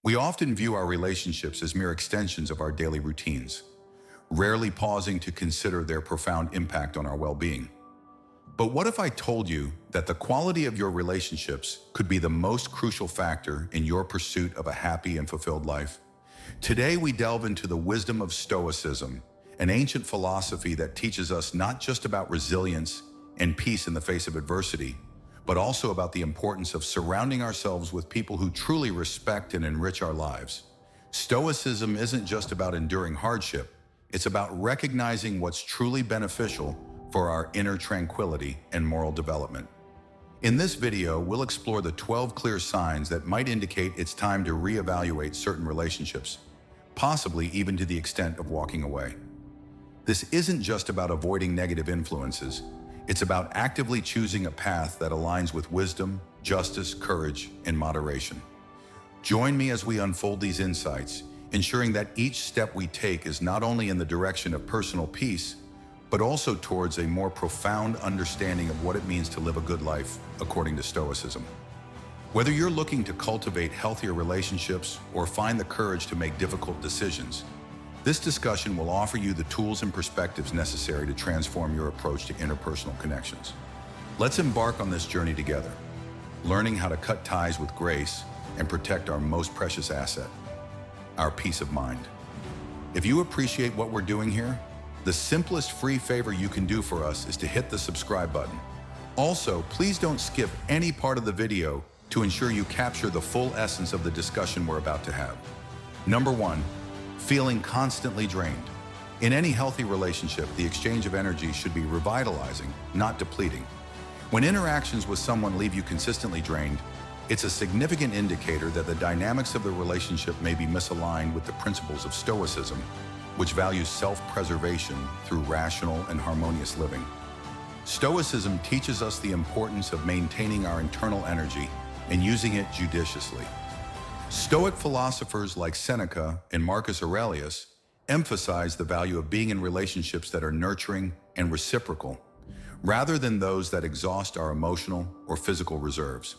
We often view our relationships as mere extensions of our daily routines, rarely pausing to consider their profound impact on our well-being. But what if I told you that the quality of your relationships could be the most crucial factor in your pursuit of a happy and fulfilled life? Today we delve into the wisdom of Stoicism, an ancient philosophy that teaches us not just about resilience and peace in the face of adversity, but also about the importance of surrounding ourselves with people who truly respect and enrich our lives. Stoicism isn't just about enduring hardship, it's about recognizing what's truly beneficial for our inner tranquility and moral development. In this video, we'll explore the 12 clear signs that might indicate it's time to reevaluate certain relationships, possibly even to the extent of walking away. This isn't just about avoiding negative influences. It's about actively choosing a path that aligns with wisdom, justice, courage, and moderation. Join me as we unfold these insights, ensuring that each step we take is not only in the direction of personal peace, but also towards a more profound understanding of what it means to live a good life, according to Stoicism. Whether you're looking to cultivate healthier relationships or find the courage to make difficult decisions, this discussion will offer you the tools and perspectives necessary to transform your approach to interpersonal connections. Let's embark on this journey together, learning how to cut ties with grace and protect our most precious asset, our peace of mind. If you appreciate what we're doing here, the simplest free favor you can do for us is to hit the subscribe button. Also, please don't skip any part of the video to ensure you capture the full essence of the discussion we're about to have. Number 1. Feeling constantly drained. In any healthy relationship, the exchange of energy should be revitalizing, not depleting. When interactions with someone leave you consistently drained, it's a significant indicator that the dynamics of the relationship may be misaligned with the principles of Stoicism, which values self-preservation through rational and harmonious living. Stoicism teaches us the importance of maintaining our internal energy and using it judiciously. Stoic philosophers like Seneca and Marcus Aurelius emphasize the value of being in relationships that are nurturing and reciprocal, rather than those that exhaust our emotional or physical reserves.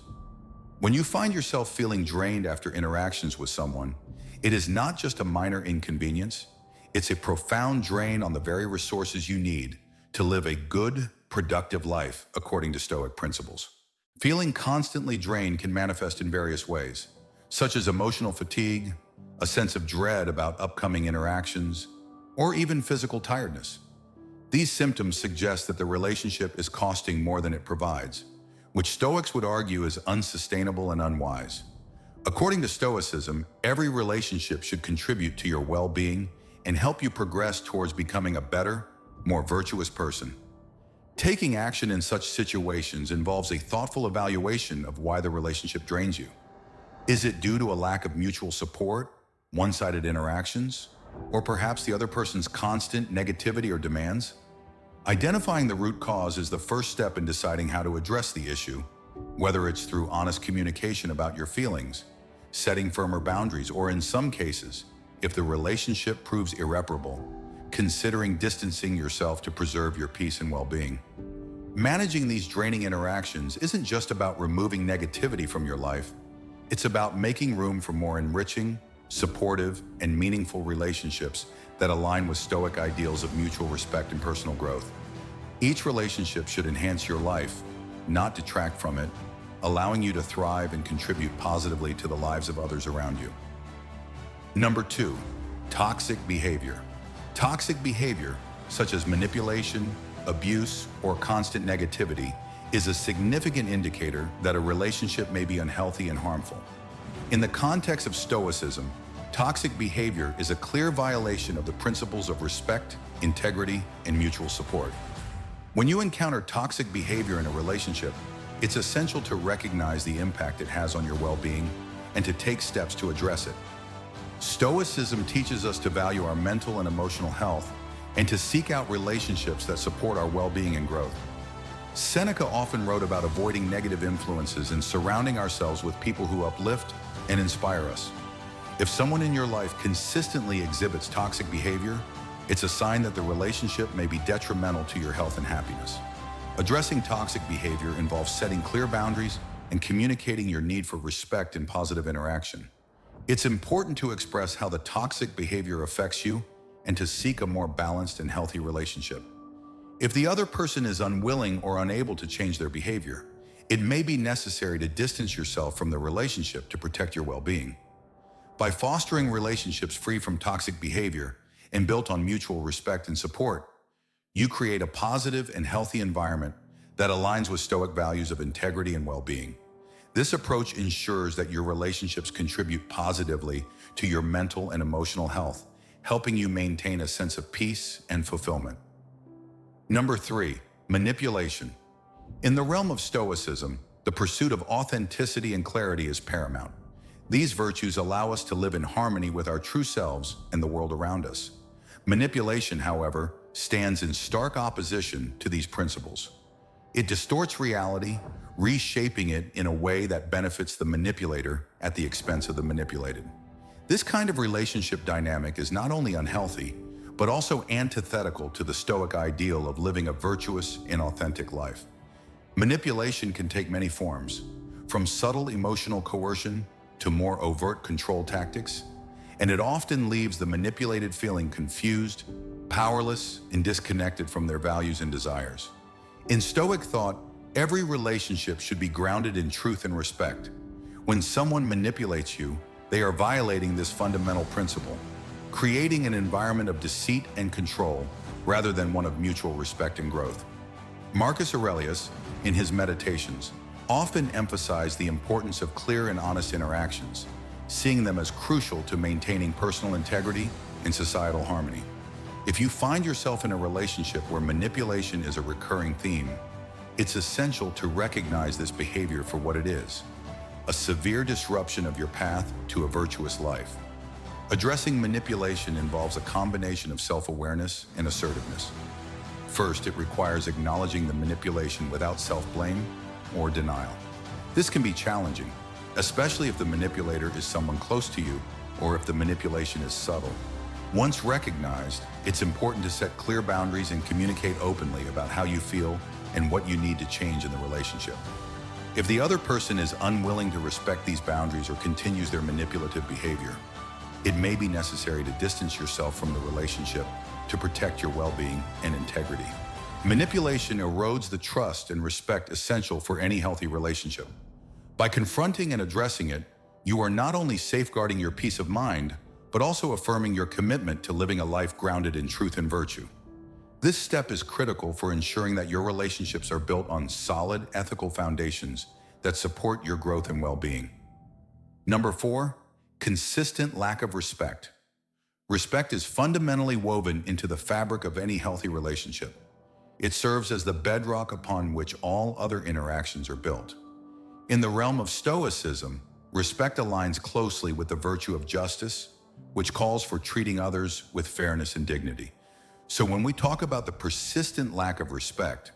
When you find yourself feeling drained after interactions with someone, it is not just a minor inconvenience, it's a profound drain on the very resources you need to live a good, productive life according to Stoic principles. Feeling constantly drained can manifest in various ways, such as emotional fatigue, a sense of dread about upcoming interactions, or even physical tiredness. These symptoms suggest that the relationship is costing more than it provides, which Stoics would argue is unsustainable and unwise. According to Stoicism, every relationship should contribute to your well-being and help you progress towards becoming a better, more virtuous person. Taking action in such situations involves a thoughtful evaluation of why the relationship drains you. Is it due to a lack of mutual support, one-sided interactions, or perhaps the other person's constant negativity or demands? Identifying the root cause is the first step in deciding how to address the issue, whether it's through honest communication about your feelings, setting firmer boundaries, or in some cases, if the relationship proves irreparable, considering distancing yourself to preserve your peace and well-being. Managing these draining interactions isn't just about removing negativity from your life. It's about making room for more enriching, supportive, and meaningful relationships that align with Stoic ideals of mutual respect and personal growth. Each relationship should enhance your life, not detract from it, allowing you to thrive and contribute positively to the lives of others around you. Number 2, toxic behavior. Toxic behavior, such as manipulation, abuse, or constant negativity, is a significant indicator that a relationship may be unhealthy and harmful. In the context of Stoicism, toxic behavior is a clear violation of the principles of respect, integrity, and mutual support. When you encounter toxic behavior in a relationship, it's essential to recognize the impact it has on your well-being and to take steps to address it. Stoicism teaches us to value our mental and emotional health and to seek out relationships that support our well-being and growth. Seneca often wrote about avoiding negative influences and surrounding ourselves with people who uplift and inspire us. If someone in your life consistently exhibits toxic behavior, it's a sign that the relationship may be detrimental to your health and happiness. Addressing toxic behavior involves setting clear boundaries and communicating your need for respect and positive interaction. It's important to express how the toxic behavior affects you and to seek a more balanced and healthy relationship. If the other person is unwilling or unable to change their behavior, it may be necessary to distance yourself from the relationship to protect your well-being. By fostering relationships free from toxic behavior and built on mutual respect and support, you create a positive and healthy environment that aligns with Stoic values of integrity and well-being. This approach ensures that your relationships contribute positively to your mental and emotional health, helping you maintain a sense of peace and fulfillment. Number 3, manipulation. In the realm of Stoicism, the pursuit of authenticity and clarity is paramount. These virtues allow us to live in harmony with our true selves and the world around us. Manipulation, however, stands in stark opposition to these principles. It distorts reality, reshaping it in a way that benefits the manipulator at the expense of the manipulated. This kind of relationship dynamic is not only unhealthy, but also antithetical to the Stoic ideal of living a virtuous and authentic life. Manipulation can take many forms, from subtle emotional coercion to more overt control tactics, and it often leaves the manipulated feeling confused, powerless, and disconnected from their values and desires. In Stoic thought, every relationship should be grounded in truth and respect. When someone manipulates you, they are violating this fundamental principle, creating an environment of deceit and control rather than one of mutual respect and growth. Marcus Aurelius, in his Meditations, often emphasized the importance of clear and honest interactions, seeing them as crucial to maintaining personal integrity and societal harmony. If you find yourself in a relationship where manipulation is a recurring theme, it's essential to recognize this behavior for what it is: a severe disruption of your path to a virtuous life. Addressing manipulation involves a combination of self-awareness and assertiveness. First, it requires acknowledging the manipulation without self-blame or denial. This can be challenging, especially if the manipulator is someone close to you or if the manipulation is subtle. Once recognized, it's important to set clear boundaries and communicate openly about how you feel and what you need to change in the relationship. If the other person is unwilling to respect these boundaries or continues their manipulative behavior, it may be necessary to distance yourself from the relationship to protect your well-being and integrity. Manipulation erodes the trust and respect essential for any healthy relationship. By confronting and addressing it, you are not only safeguarding your peace of mind, but also affirming your commitment to living a life grounded in truth and virtue. This step is critical for ensuring that your relationships are built on solid, ethical foundations that support your growth and well-being. Number 4, consistent lack of respect. Respect is fundamentally woven into the fabric of any healthy relationship. It serves as the bedrock upon which all other interactions are built. In the realm of Stoicism, respect aligns closely with the virtue of justice, which calls for treating others with fairness and dignity. So when we talk about the persistent lack of respect,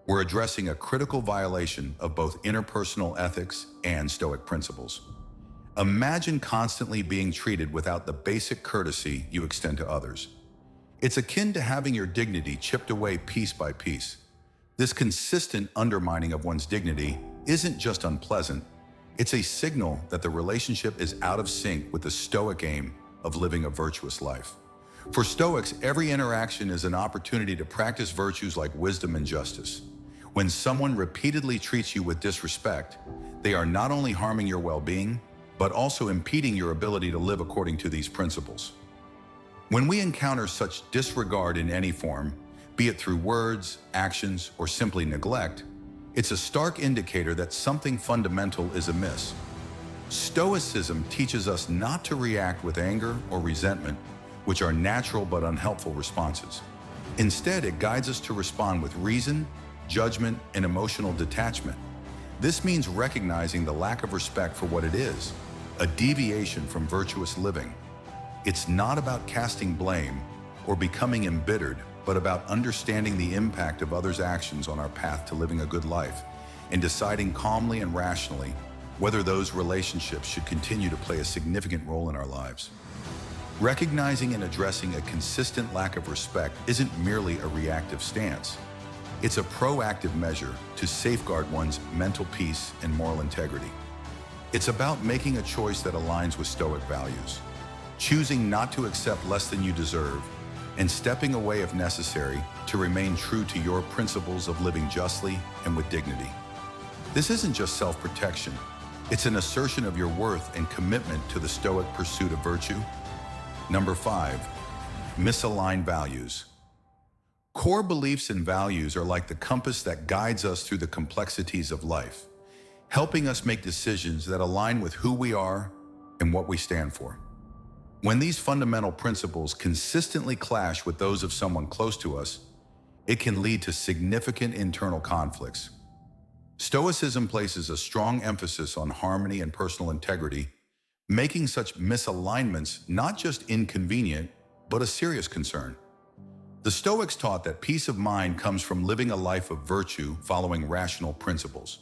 we're addressing a critical violation of both interpersonal ethics and Stoic principles. Imagine constantly being treated without the basic courtesy you extend to others. It's akin to having your dignity chipped away piece by piece. This consistent undermining of one's dignity isn't just unpleasant, it's a signal that the relationship is out of sync with the Stoic aim of living a virtuous life. For Stoics, every interaction is an opportunity to practice virtues like wisdom and justice. When someone repeatedly treats you with disrespect, they are not only harming your well-being, but also impeding your ability to live according to these principles. When we encounter such disregard in any form, be it through words, actions, or simply neglect, it's a stark indicator that something fundamental is amiss. Stoicism teaches us not to react with anger or resentment, which are natural but unhelpful responses. Instead, it guides us to respond with reason, judgment, and emotional detachment. This means recognizing the lack of respect for what it is, a deviation from virtuous living. It's not about casting blame or becoming embittered, but about understanding the impact of others' actions on our path to living a good life and deciding calmly and rationally whether those relationships should continue to play a significant role in our lives. Recognizing and addressing a consistent lack of respect isn't merely a reactive stance. It's a proactive measure to safeguard one's mental peace and moral integrity. It's about making a choice that aligns with Stoic values, choosing not to accept less than you deserve, and stepping away if necessary to remain true to your principles of living justly and with dignity. This isn't just self-protection, it's an assertion of your worth and commitment to the Stoic pursuit of virtue. Number 5, misaligned values. Core beliefs and values are like the compass that guides us through the complexities of life, helping us make decisions that align with who we are and what we stand for. When these fundamental principles consistently clash with those of someone close to us, it can lead to significant internal conflicts. Stoicism places a strong emphasis on harmony and personal integrity, making such misalignments not just inconvenient, but a serious concern. The Stoics taught that peace of mind comes from living a life of virtue following rational principles.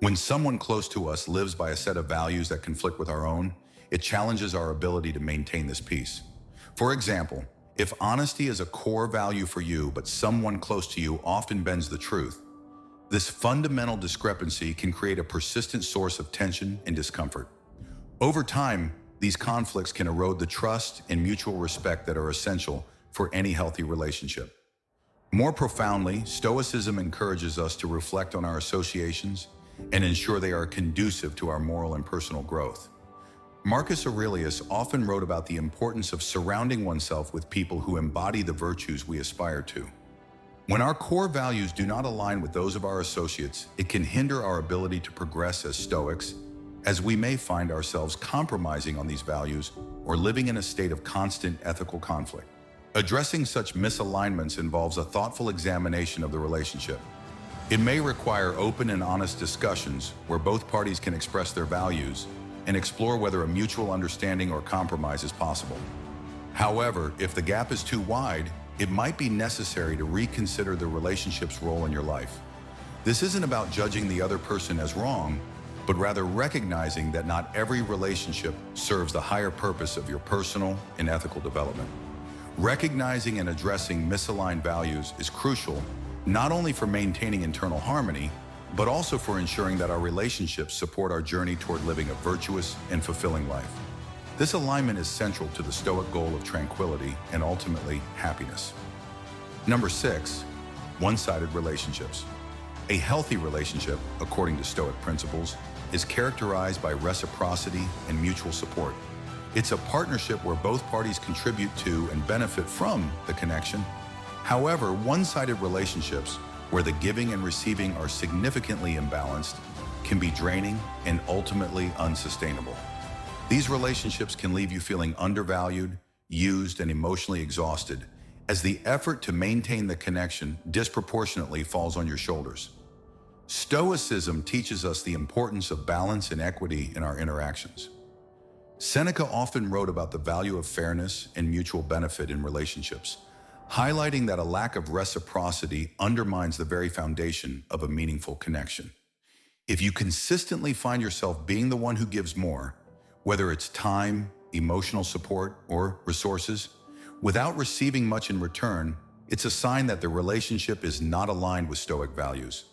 When someone close to us lives by a set of values that conflict with our own, it challenges our ability to maintain this peace. For example, if honesty is a core value for you, but someone close to you often bends the truth, this fundamental discrepancy can create a persistent source of tension and discomfort. Over time, these conflicts can erode the trust and mutual respect that are essential for any healthy relationship. More profoundly, Stoicism encourages us to reflect on our associations and ensure they are conducive to our moral and personal growth. Marcus Aurelius often wrote about the importance of surrounding oneself with people who embody the virtues we aspire to. When our core values do not align with those of our associates, it can hinder our ability to progress as Stoics, as we may find ourselves compromising on these values or living in a state of constant ethical conflict. Addressing such misalignments involves a thoughtful examination of the relationship. It may require open and honest discussions where both parties can express their values and explore whether a mutual understanding or compromise is possible. However, if the gap is too wide, it might be necessary to reconsider the relationship's role in your life. This isn't about judging the other person as wrong, but rather recognizing that not every relationship serves the higher purpose of your personal and ethical development. Recognizing and addressing misaligned values is crucial, not only for maintaining internal harmony, but also for ensuring that our relationships support our journey toward living a virtuous and fulfilling life. This alignment is central to the Stoic goal of tranquility and ultimately happiness. Number 6, one-sided relationships. A healthy relationship, according to Stoic principles, is characterized by reciprocity and mutual support. It's a partnership where both parties contribute to and benefit from the connection. However, one-sided relationships, where the giving and receiving are significantly imbalanced, can be draining and ultimately unsustainable. These relationships can leave you feeling undervalued, used, and emotionally exhausted, as the effort to maintain the connection disproportionately falls on your shoulders. Stoicism teaches us the importance of balance and equity in our interactions. Seneca often wrote about the value of fairness and mutual benefit in relationships, highlighting that a lack of reciprocity undermines the very foundation of a meaningful connection. If you consistently find yourself being the one who gives more, whether it's time, emotional support, or resources, without receiving much in return, it's a sign that the relationship is not aligned with Stoic values.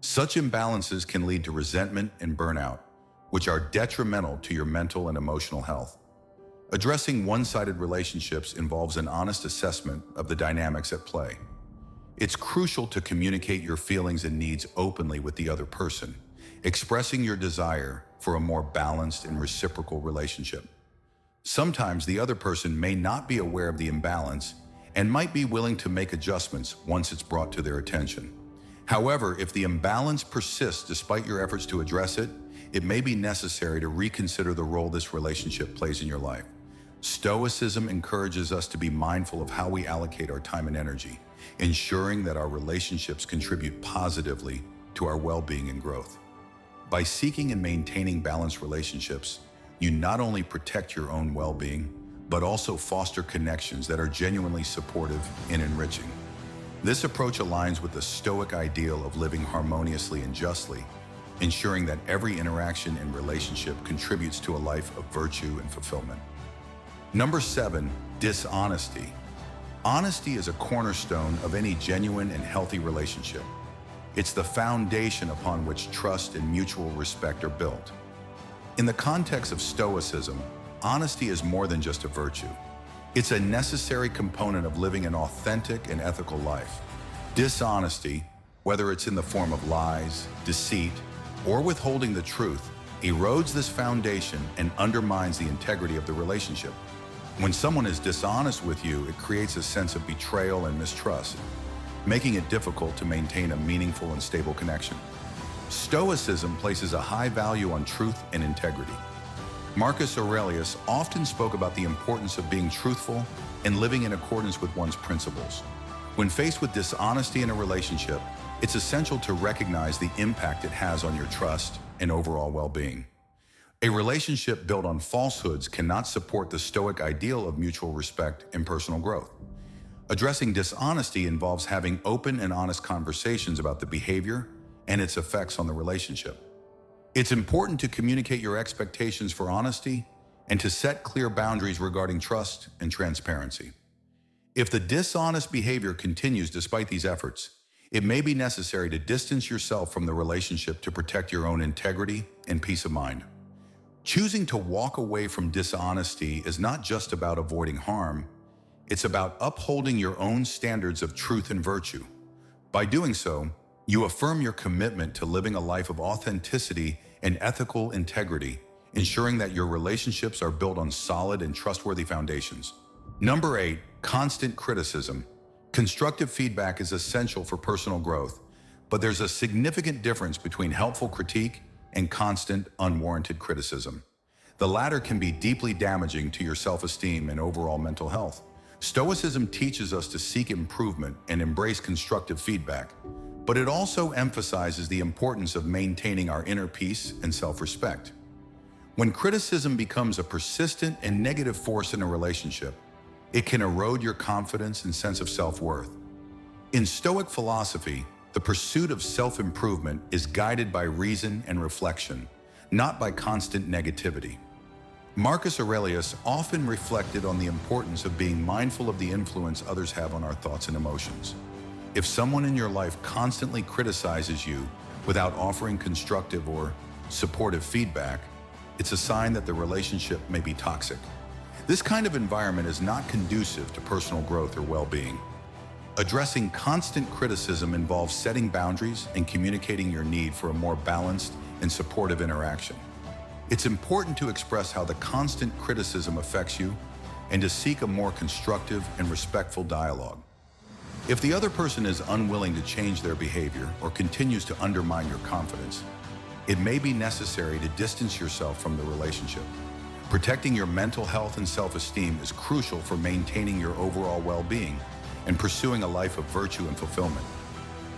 Such imbalances can lead to resentment and burnout, which are detrimental to your mental and emotional health. Addressing one-sided relationships involves an honest assessment of the dynamics at play. It's crucial to communicate your feelings and needs openly with the other person, expressing your desire for a more balanced and reciprocal relationship. Sometimes the other person may not be aware of the imbalance and might be willing to make adjustments once it's brought to their attention. However, if the imbalance persists despite your efforts to address it, it may be necessary to reconsider the role this relationship plays in your life. Stoicism encourages us to be mindful of how we allocate our time and energy, ensuring that our relationships contribute positively to our well-being and growth. By seeking and maintaining balanced relationships, you not only protect your own well-being, but also foster connections that are genuinely supportive and enriching. This approach aligns with the Stoic ideal of living harmoniously and justly, ensuring that every interaction and relationship contributes to a life of virtue and fulfillment. Number 7, dishonesty. Honesty is a cornerstone of any genuine and healthy relationship. It's the foundation upon which trust and mutual respect are built. In the context of Stoicism, honesty is more than just a virtue. It's a necessary component of living an authentic and ethical life. Dishonesty, whether it's in the form of lies, deceit, or withholding the truth, erodes this foundation and undermines the integrity of the relationship. When someone is dishonest with you, it creates a sense of betrayal and mistrust, making it difficult to maintain a meaningful and stable connection. Stoicism places a high value on truth and integrity. Marcus Aurelius often spoke about the importance of being truthful and living in accordance with one's principles. When faced with dishonesty in a relationship, it's essential to recognize the impact it has on your trust and overall well-being. A relationship built on falsehoods cannot support the Stoic ideal of mutual respect and personal growth. Addressing dishonesty involves having open and honest conversations about the behavior and its effects on the relationship. It's important to communicate your expectations for honesty and to set clear boundaries regarding trust and transparency. If the dishonest behavior continues despite these efforts, it may be necessary to distance yourself from the relationship to protect your own integrity and peace of mind. Choosing to walk away from dishonesty is not just about avoiding harm, it's about upholding your own standards of truth and virtue. By doing so, you affirm your commitment to living a life of authenticity and ethical integrity, ensuring that your relationships are built on solid and trustworthy foundations. Number 8, constant criticism. Constructive feedback is essential for personal growth, but there's a significant difference between helpful critique and constant, unwarranted criticism. The latter can be deeply damaging to your self-esteem and overall mental health. Stoicism teaches us to seek improvement and embrace constructive feedback, but it also emphasizes the importance of maintaining our inner peace and self-respect. When criticism becomes a persistent and negative force in a relationship, it can erode your confidence and sense of self-worth. In Stoic philosophy, the pursuit of self-improvement is guided by reason and reflection, not by constant negativity. Marcus Aurelius often reflected on the importance of being mindful of the influence others have on our thoughts and emotions. If someone in your life constantly criticizes you without offering constructive or supportive feedback, it's a sign that the relationship may be toxic. This kind of environment is not conducive to personal growth or well-being. Addressing constant criticism involves setting boundaries and communicating your need for a more balanced and supportive interaction. It's important to express how the constant criticism affects you and to seek a more constructive and respectful dialogue. If the other person is unwilling to change their behavior or continues to undermine your confidence, it may be necessary to distance yourself from the relationship. Protecting your mental health and self-esteem is crucial for maintaining your overall well-being and pursuing a life of virtue and fulfillment.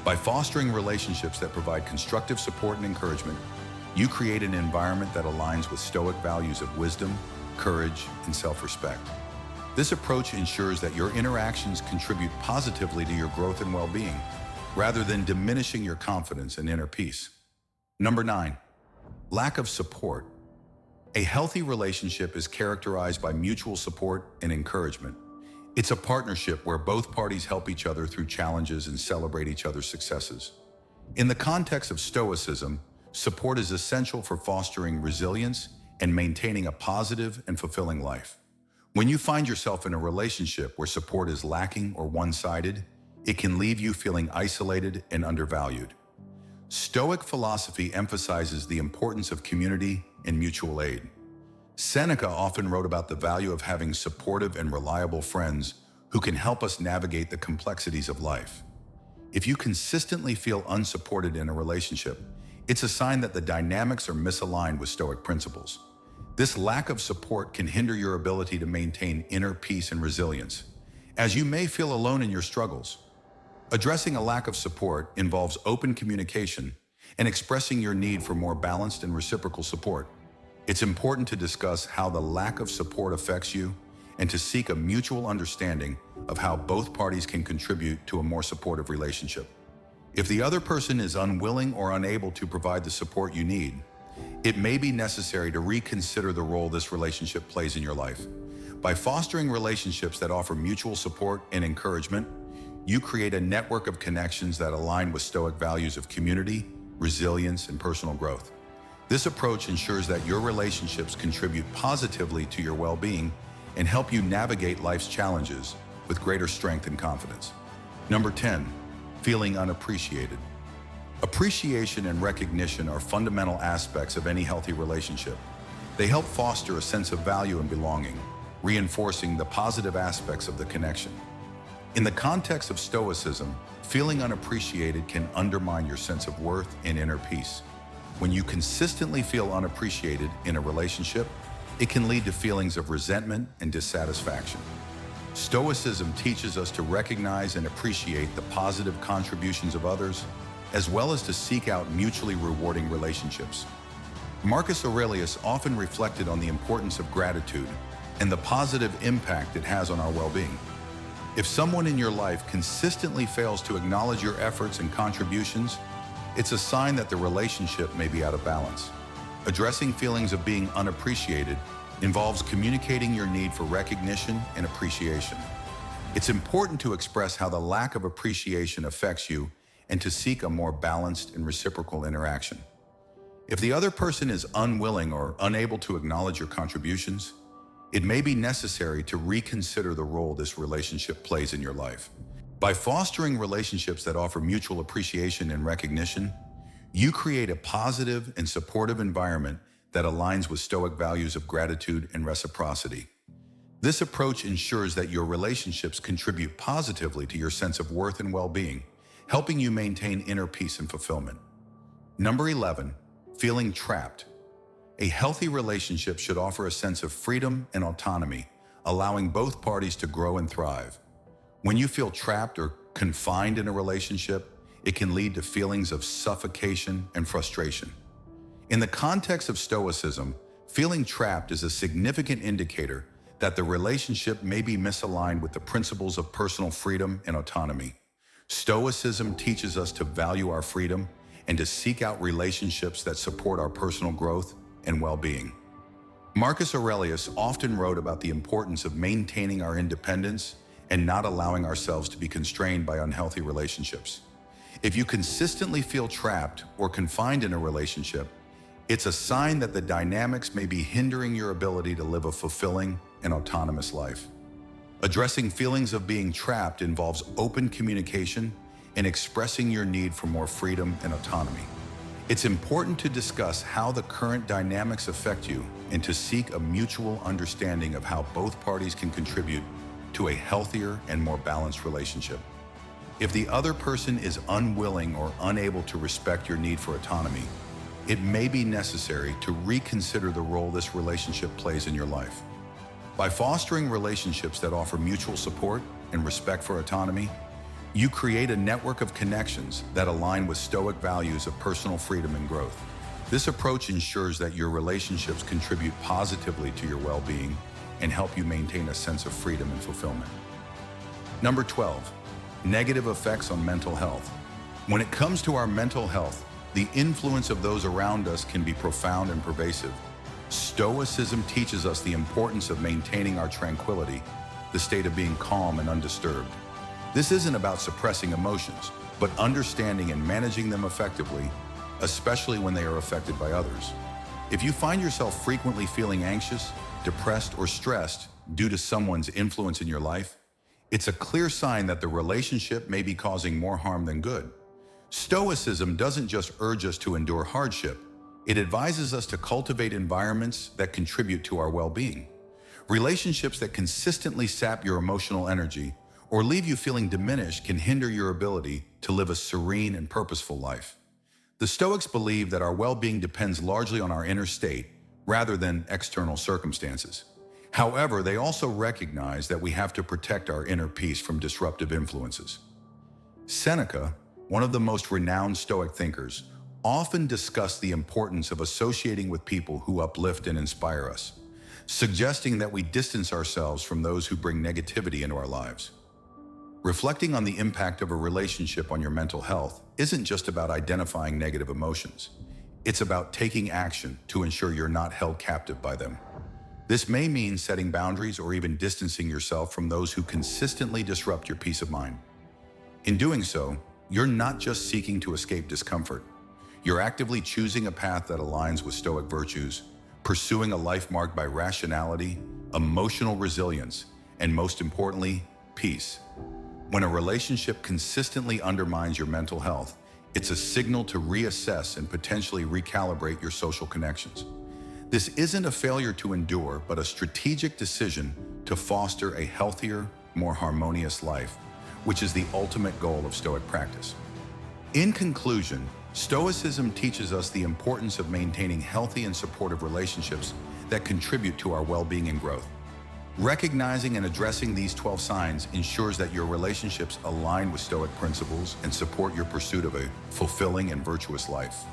By fostering relationships that provide constructive support and encouragement, you create an environment that aligns with Stoic values of wisdom, courage, and self-respect. This approach ensures that your interactions contribute positively to your growth and well-being, rather than diminishing your confidence and inner peace. Number 9, lack of support. A healthy relationship is characterized by mutual support and encouragement. It's a partnership where both parties help each other through challenges and celebrate each other's successes. In the context of Stoicism, support is essential for fostering resilience and maintaining a positive and fulfilling life. When you find yourself in a relationship where support is lacking or one-sided, it can leave you feeling isolated and undervalued. Stoic philosophy emphasizes the importance of community and mutual aid. Seneca often wrote about the value of having supportive and reliable friends who can help us navigate the complexities of life. If you consistently feel unsupported in a relationship, it's a sign that the dynamics are misaligned with Stoic principles. This lack of support can hinder your ability to maintain inner peace and resilience, as you may feel alone in your struggles. Addressing a lack of support involves open communication and expressing your need for more balanced and reciprocal support. It's important to discuss how the lack of support affects you and to seek a mutual understanding of how both parties can contribute to a more supportive relationship. If the other person is unwilling or unable to provide the support you need, it may be necessary to reconsider the role this relationship plays in your life. By fostering relationships that offer mutual support and encouragement, you create a network of connections that align with Stoic values of community, resilience, and personal growth. This approach ensures that your relationships contribute positively to your well-being and help you navigate life's challenges with greater strength and confidence. Number 10, feeling unappreciated. Appreciation and recognition are fundamental aspects of any healthy relationship. They help foster a sense of value and belonging, reinforcing the positive aspects of the connection. In the context of Stoicism, feeling unappreciated can undermine your sense of worth and inner peace. When you consistently feel unappreciated in a relationship, it can lead to feelings of resentment and dissatisfaction. Stoicism teaches us to recognize and appreciate the positive contributions of others, as well as to seek out mutually rewarding relationships. Marcus Aurelius often reflected on the importance of gratitude and the positive impact it has on our well-being. If someone in your life consistently fails to acknowledge your efforts and contributions, it's a sign that the relationship may be out of balance. Addressing feelings of being unappreciated involves communicating your need for recognition and appreciation. It's important to express how the lack of appreciation affects you and to seek a more balanced and reciprocal interaction. If the other person is unwilling or unable to acknowledge your contributions, it may be necessary to reconsider the role this relationship plays in your life. By fostering relationships that offer mutual appreciation and recognition, you create a positive and supportive environment that aligns with Stoic values of gratitude and reciprocity. This approach ensures that your relationships contribute positively to your sense of worth and well-being, helping you maintain inner peace and fulfillment. Number 11, feeling trapped. A healthy relationship should offer a sense of freedom and autonomy, allowing both parties to grow and thrive. When you feel trapped or confined in a relationship, it can lead to feelings of suffocation and frustration. In the context of Stoicism, feeling trapped is a significant indicator that the relationship may be misaligned with the principles of personal freedom and autonomy. Stoicism teaches us to value our freedom and to seek out relationships that support our personal growth and well-being. Marcus Aurelius often wrote about the importance of maintaining our independence and not allowing ourselves to be constrained by unhealthy relationships. If you consistently feel trapped or confined in a relationship, it's a sign that the dynamics may be hindering your ability to live a fulfilling and autonomous life. Addressing feelings of being trapped involves open communication and expressing your need for more freedom and autonomy. It's important to discuss how the current dynamics affect you and to seek a mutual understanding of how both parties can contribute to a healthier and more balanced relationship. If the other person is unwilling or unable to respect your need for autonomy, it may be necessary to reconsider the role this relationship plays in your life. By fostering relationships that offer mutual support and respect for autonomy, you create a network of connections that align with Stoic values of personal freedom and growth. This approach ensures that your relationships contribute positively to your well-being and help you maintain a sense of freedom and fulfillment. Number 12, negative effects on mental health. When it comes to our mental health, the influence of those around us can be profound and pervasive. Stoicism teaches us the importance of maintaining our tranquility, the state of being calm and undisturbed. This isn't about suppressing emotions, but understanding and managing them effectively, especially when they are affected by others. If you find yourself frequently feeling anxious, depressed, or stressed due to someone's influence in your life, it's a clear sign that the relationship may be causing more harm than good. Stoicism doesn't just urge us to endure hardship, it advises us to cultivate environments that contribute to our well-being. Relationships that consistently sap your emotional energy or leave you feeling diminished can hinder your ability to live a serene and purposeful life. The Stoics believe that our well-being depends largely on our inner state rather than external circumstances. However, they also recognize that we have to protect our inner peace from disruptive influences. Seneca, one of the most renowned Stoic thinkers, often discussed the importance of associating with people who uplift and inspire us, suggesting that we distance ourselves from those who bring negativity into our lives. Reflecting on the impact of a relationship on your mental health isn't just about identifying negative emotions. It's about taking action to ensure you're not held captive by them. This may mean setting boundaries or even distancing yourself from those who consistently disrupt your peace of mind. In doing so, you're not just seeking to escape discomfort. You're actively choosing a path that aligns with Stoic virtues, pursuing a life marked by rationality, emotional resilience, and most importantly, peace. When a relationship consistently undermines your mental health, it's a signal to reassess and potentially recalibrate your social connections. This isn't a failure to endure, but a strategic decision to foster a healthier, more harmonious life, which is the ultimate goal of Stoic practice. In conclusion, Stoicism teaches us the importance of maintaining healthy and supportive relationships that contribute to our well-being and growth. Recognizing and addressing these 12 signs ensures that your relationships align with Stoic principles and support your pursuit of a fulfilling and virtuous life.